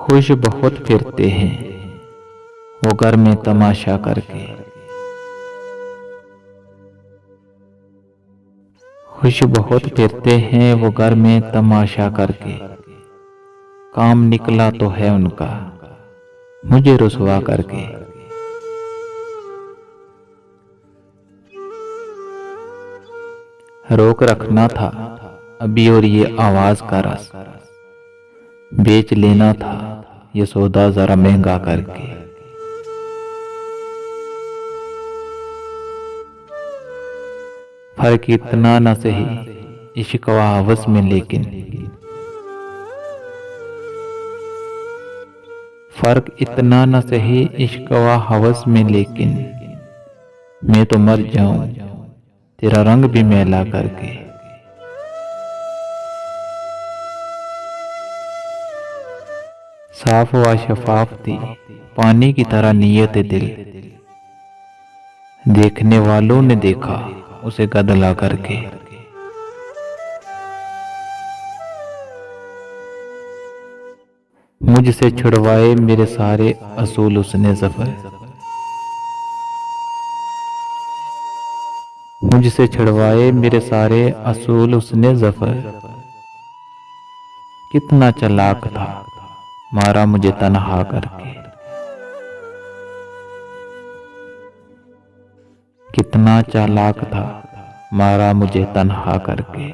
खुश बहुत फिरते हैं वो घर में तमाशा करके। खुश बहुत फिरते हैं वो घर में तमाशा करके। काम निकला तो है उनका मुझे रुसवा करके। रोक रखना था अभी और ये आवाज का रस, बेच लेना था ये सौदा जरा महंगा करके। फर्क इतना न सही इश्क व हवस में, लेकिन फर्क इतना न सही इश्क व हवस में, लेकिन मैं तो मर जाऊं तेरा रंग भी मैला करके। साफ व शफाफ थी पानी की तरह नीयत दिल, देखने वालों ने देखा उसे गदला करके। मुझसे छुड़वाए मेरे सारे असूल उसने ज़फ़र, मुझसे छुड़वाए मेरे सारे असूल उसने ज़फ़र। कितना चालाक था मारा मुझे तन्हा करके। कितना चालाक था मारा मुझे तन्हा करके।